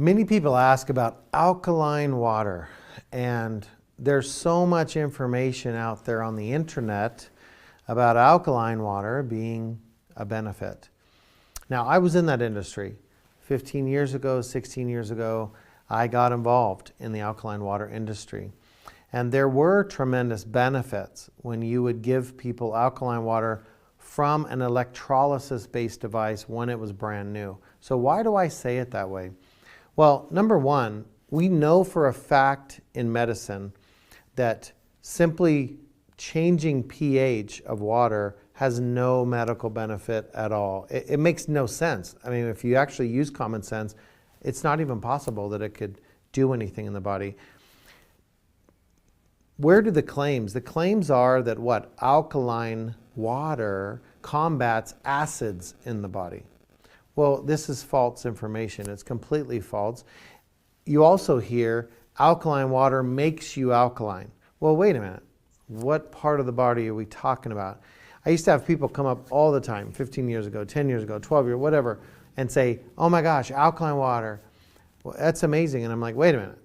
Many people ask about alkaline water, and there's so much information out there on the internet about alkaline water being a benefit. Now, I was in that industry 15 years ago, 16 years ago. I got involved in the alkaline water industry. And there were tremendous benefits when you would give people alkaline water from an electrolysis-based device when it was brand new. So why do I say it that way? Well, number one, we know for a fact in medicine that simply changing pH of water has no medical benefit at all. It makes no sense. I mean, if you actually use common sense, it's not even possible that it could do anything in the body. Where do the claims? The claims are that what? Alkaline water combats acids in the body. Well, this is false information. It's completely false. You also hear alkaline water makes you alkaline. Well, wait a minute. What part of the body are we talking about? I used to have people come up all the time, 15 years ago, 10 years ago, 12 years, whatever, and say, oh my gosh, alkaline water. Well, that's amazing. And I'm like, wait a minute.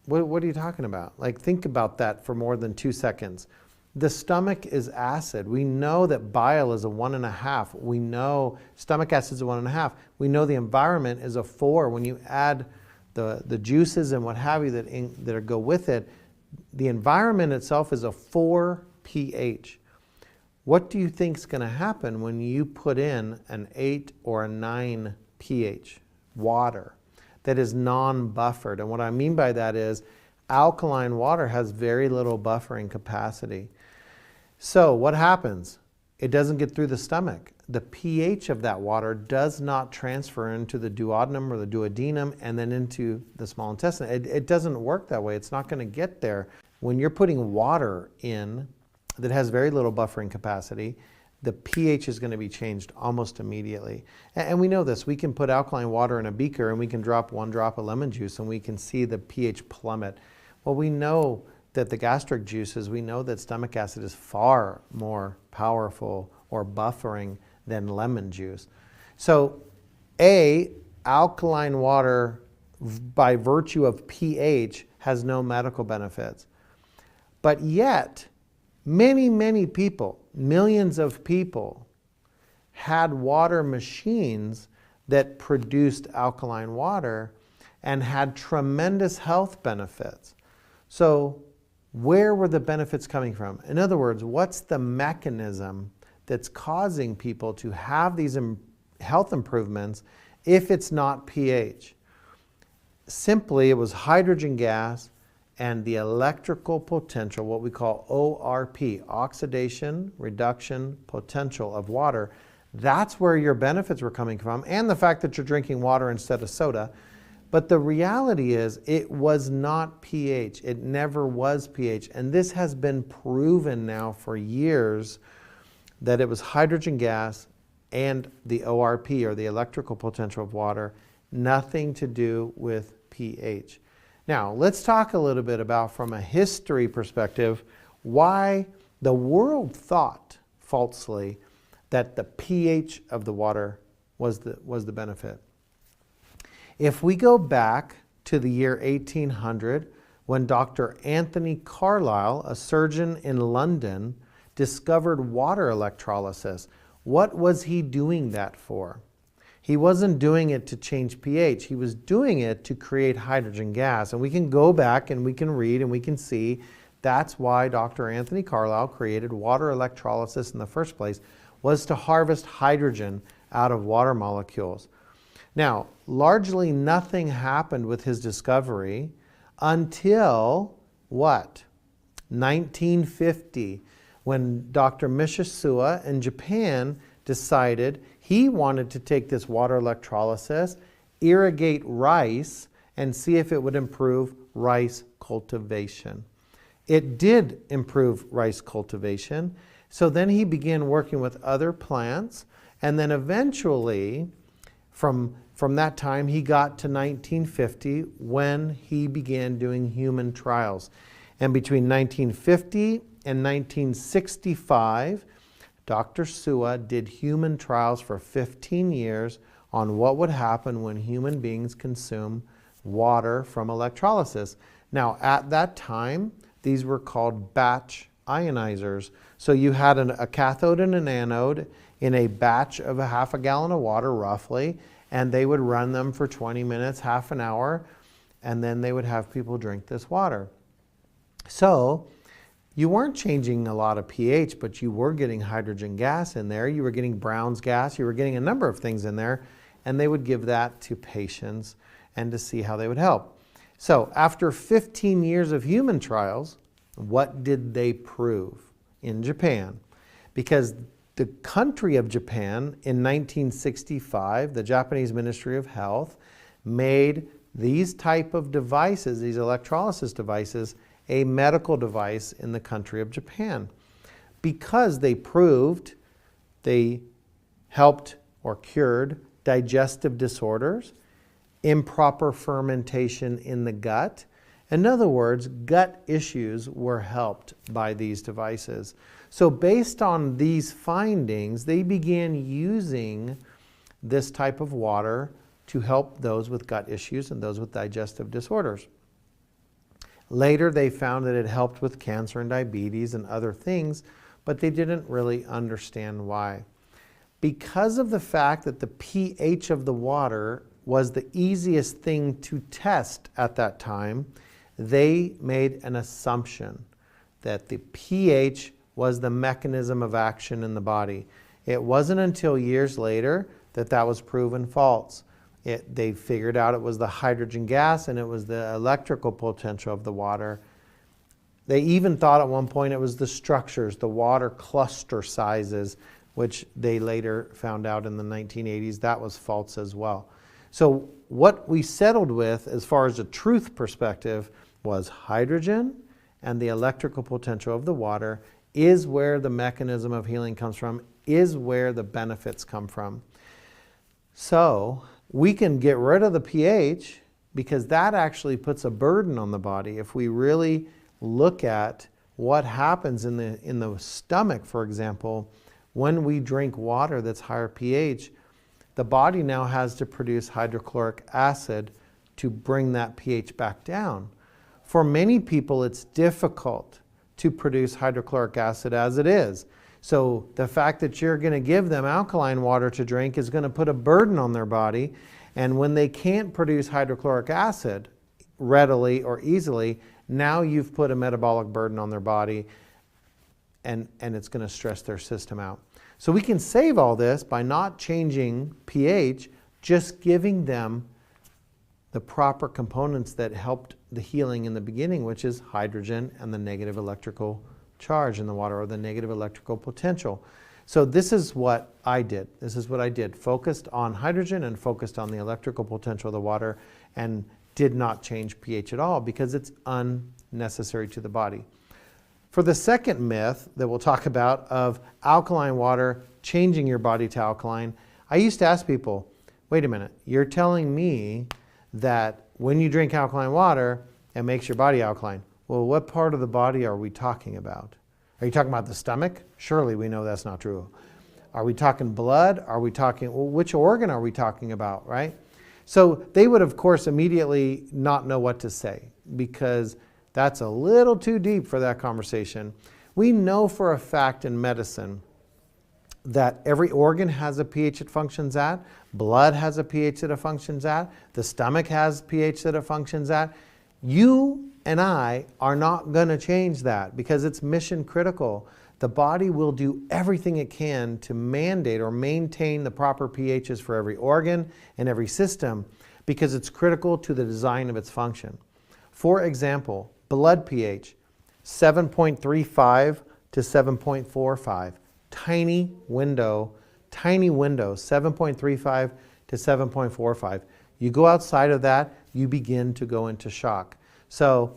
What are you talking about? Like, think about that for more than 2 seconds. The stomach is acid. We know that bile is a 1.5. We know stomach acid is a 1.5. We know the environment is a 4. When you add the juices and what have you that go with it, the environment itself is a 4 pH. What do you think is going to happen when you put in an 8 or a 9 pH water that is non-buffered? And what I mean by that is alkaline water has very little buffering capacity. So what happens? It doesn't get through the stomach. The pH of that water does not transfer into the duodenum or the duodenum and then into the small intestine. It doesn't work that way. It's not going to get there. When you're putting water in that has very little buffering capacity, the pH is going to be changed almost immediately. And we know this. We can put alkaline water in a beaker and we can drop 1 drop of lemon juice and we can see the pH plummet. Well, we know that the gastric juices, we know that stomach acid is far more powerful or buffering than lemon juice. So, alkaline water by virtue of pH has no medical benefits. But yet, many people, millions of people, had water machines that produced alkaline water and had tremendous health benefits. So where were the benefits coming from? In other words, what's the mechanism that's causing people to have these health improvements if it's not pH? Simply, it was hydrogen gas and the electrical potential, what we call ORP, oxidation reduction potential of water. That's where your benefits were coming from, and the fact that you're drinking water instead of soda. But the reality is it was not pH. It never was pH. And this has been proven now for years that it was hydrogen gas and the ORP, or the electrical potential of water, nothing to do with pH. Now, let's talk a little bit about, from a history perspective, why the world thought falsely that the pH of the water was the benefit. If we go back to the year 1800, when Dr. Anthony Carlisle, a surgeon in London, discovered water electrolysis, what was he doing that for? He wasn't doing it to change pH. He was doing it to create hydrogen gas. And we can go back and we can read and we can see that's why Dr. Anthony Carlisle created water electrolysis in the first place, was to harvest hydrogen out of water molecules. Now, largely nothing happened with his discovery until what? 1950, when Dr. Mishisuwa in Japan decided he wanted to take this water electrolysis, irrigate rice, and see if it would improve rice cultivation. It did improve rice cultivation. So then he began working with other plants, and then eventually, from that time, he got to 1950 when he began doing human trials. And between 1950 and 1965, Dr. Suwa did human trials for 15 years on what would happen when human beings consume water from electrolysis. Now, at that time, these were called batch ionizers. So you had a cathode and an anode in a batch of a half a gallon of water, roughly, and they would run them for 20 minutes, half an hour, and then they would have people drink this water. So you weren't changing a lot of pH, but you were getting hydrogen gas in there. You were getting Brown's gas. You were getting a number of things in there, and they would give that to patients and to see how they would help. So after 15 years of human trials, what did they prove in Japan? Because the country of Japan in 1965, the Japanese Ministry of Health made these type of devices, these electrolysis devices, a medical device in the country of Japan, because they proved they helped or cured digestive disorders, improper fermentation in the gut. In other words, gut issues were helped by these devices. So based on these findings, they began using this type of water to help those with gut issues and those with digestive disorders. Later, they found that it helped with cancer and diabetes and other things, but they didn't really understand why. Because of the fact that the pH of the water was the easiest thing to test at that time, they made an assumption that the pH was the mechanism of action in the body. It wasn't until years later that that was proven false. They figured out it was the hydrogen gas and it was the electrical potential of the water. They even thought at one point it was the structures, the water cluster sizes, which they later found out in the 1980s that was false as well. So what we settled with as far as a truth perspective was hydrogen and the electrical potential of the water is where the mechanism of healing comes from, is where the benefits come from. So we can get rid of the pH because that actually puts a burden on the body. If we really look at what happens in the stomach, for example, when we drink water that's higher pH, the body now has to produce hydrochloric acid to bring that pH back down. For many people, it's difficult to produce hydrochloric acid as it is. So the fact that you're going to give them alkaline water to drink is going to put a burden on their body. And when they can't produce hydrochloric acid readily or easily, now you've put a metabolic burden on their body, and it's going to stress their system out. So we can save all this by not changing pH, just giving them the proper components that helped the healing in the beginning, which is hydrogen and the negative electrical charge in the water, or the negative electrical potential. So this is what I did. This is what I did. Focused on hydrogen and focused on the electrical potential of the water, and did not change pH at all because it's unnecessary to the body. For the second myth that we'll talk about of alkaline water changing your body to alkaline, I used to ask people, wait a minute, you're telling me that when you drink alkaline water, it makes your body alkaline. Well, what part of the body are we talking about? Are you talking about the stomach? Surely we know that's not true. Are we talking blood? Are we talking, well, which organ are we talking about, right? So they would, of course, immediately not know what to say because that's a little too deep for that conversation. We know for a fact in medicine that every organ has a pH it functions at, blood has a pH that it functions at, the stomach has pH that it functions at. You and I are not going to change that because it's mission critical. The body will do everything it can to mandate or maintain the proper pHs for every organ and every system because it's critical to the design of its function. For example, blood pH, 7.35 to 7.45. Tiny window, 7.35 to 7.45. You go outside of that, you begin to go into shock. So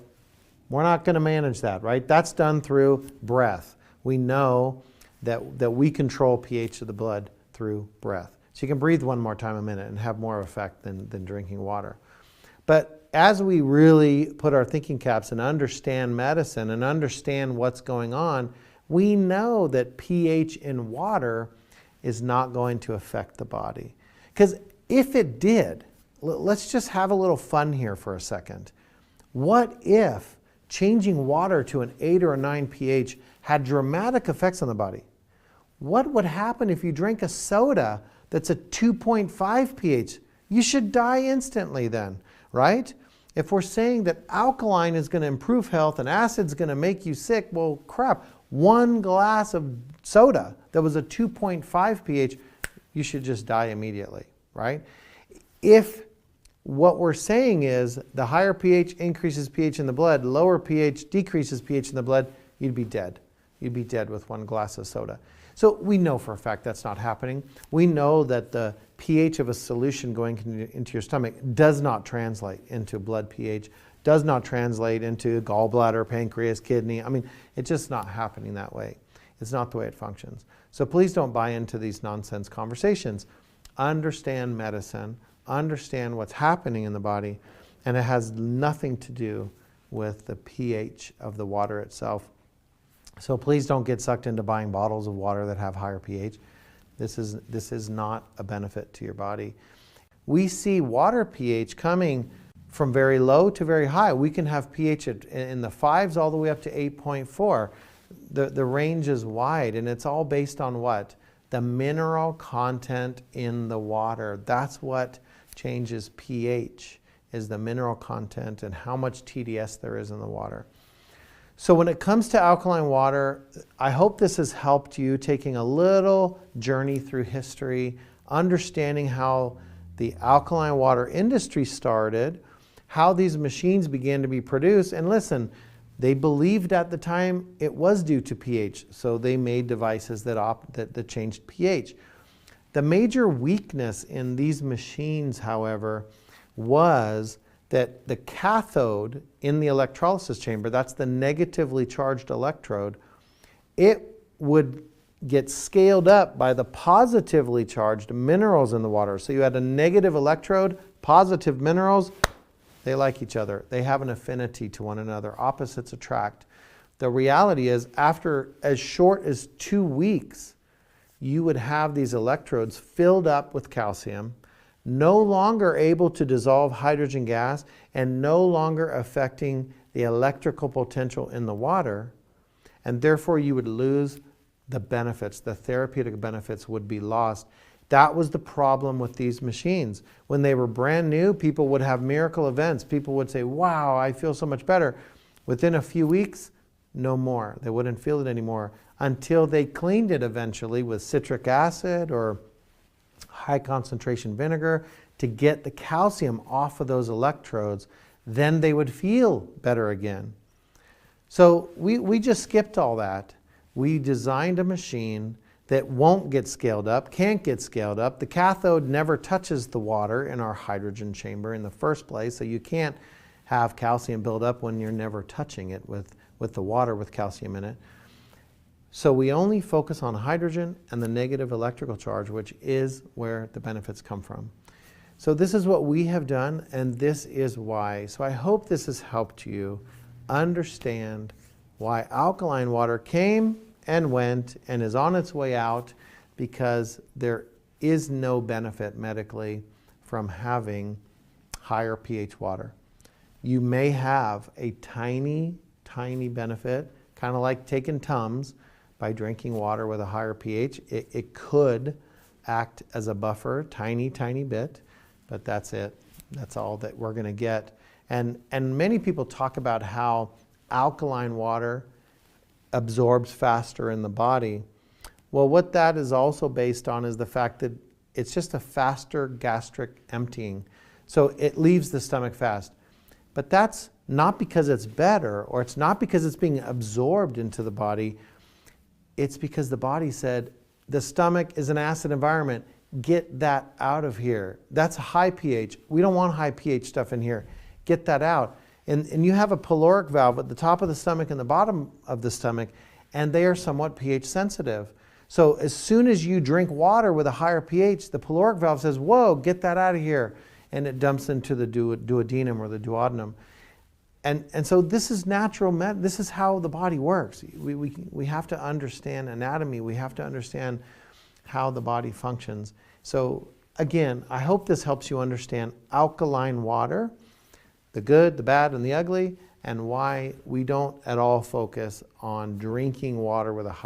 we're not going to manage that, right? That's done through breath. We know that we control pH of the blood through breath. So you can breathe one more time a minute and have more effect than drinking water. But as we really put our thinking caps and understand medicine and understand what's going on, we know that pH in water is not going to affect the body. Because If it did, let's just have a little fun here for a second. What if changing water to an 8 or a 9 pH had dramatic effects on the body? What would happen if you drank a soda that's a 2.5 pH? You should die instantly then, right? If we're saying that alkaline is going to improve health and acid's going to make you sick, well, crap. One glass of soda that was a 2.5 pH, you should just die immediately, right? If what we're saying is the higher pH increases pH in the blood, lower pH decreases pH in the blood, you'd be dead. You'd be dead with one glass of soda. So we know for a fact that's not happening. We know that the pH of a solution going into your stomach does not translate into blood pH, does not translate into gallbladder, pancreas, kidney. I mean, it's just not happening that way. It's not the way it functions. So please don't buy into these nonsense conversations. Understand medicine, understand what's happening in the body, and it has nothing to do with the pH of the water itself. So please don't get sucked into buying bottles of water that have higher pH. This is not a benefit to your body. We see water pH coming from very low to very high. We can have pH in the 5s all the way up to 8.4. The range is wide, and it's all based on what? The mineral content in the water. That's what changes pH, is the mineral content and how much TDS there is in the water. So when it comes to alkaline water, I hope this has helped you taking a little journey through history, understanding how the alkaline water industry started, how these machines began to be produced. And listen, they believed at the time it was due to pH, so they made devices that changed pH. The major weakness in these machines, however, was that the cathode in the electrolysis chamber, that's the negatively charged electrode, it would get scaled up by the positively charged minerals in the water. So you had a negative electrode, positive minerals, they like each other. They have an affinity to one another. Opposites attract. The reality is, after as short as 2 weeks, you would have these electrodes filled up with calcium, no longer able to dissolve hydrogen gas, and no longer affecting the electrical potential in the water, and therefore you would lose the benefits. The therapeutic benefits would be lost. That was the problem with these machines. When they were brand new, people would have miracle events. People would say, wow, I feel so much better. Within a few weeks, no more. They wouldn't feel it anymore until they cleaned it eventually with citric acid or high concentration vinegar to get the calcium off of those electrodes. Then they would feel better again. So we just skipped all that. We designed a machine that won't get scaled up, can't get scaled up. The cathode never touches the water in our hydrogen chamber in the first place, so you can't have calcium build up when you're never touching it with the water with calcium in it. So we only focus on hydrogen and the negative electrical charge, which is where the benefits come from. So this is what we have done, and this is why. So I hope this has helped you understand why alkaline water came and went and is on its way out, because there is no benefit medically from having higher pH water. You may have a tiny, tiny benefit, kind of like taking Tums, by drinking water with a higher pH. It could act as a buffer, tiny, tiny bit, but that's it. That's all that we're going to get. And many people talk about how alkaline water absorbs faster in the body. Well, what that is also based on is the fact that it's just a faster gastric emptying. So it leaves the stomach fast. But that's not because it's better, or it's not because it's being absorbed into the body. It's because the body said, the stomach is an acid environment. Get that out of here. That's high pH. We don't want high pH stuff in here. Get that out. And you have a pyloric valve at the top of the stomach and the bottom of the stomach, and they are somewhat pH sensitive. So as soon as you drink water with a higher pH, the pyloric valve says, whoa, get that out of here. And it dumps into the duodenum or the duodenum. And so this is natural, this is how the body works. We have to understand anatomy. We have to understand how the body functions. So again, I hope this helps you understand alkaline water, the good, the bad, and the ugly, and why we don't at all focus on drinking water with a high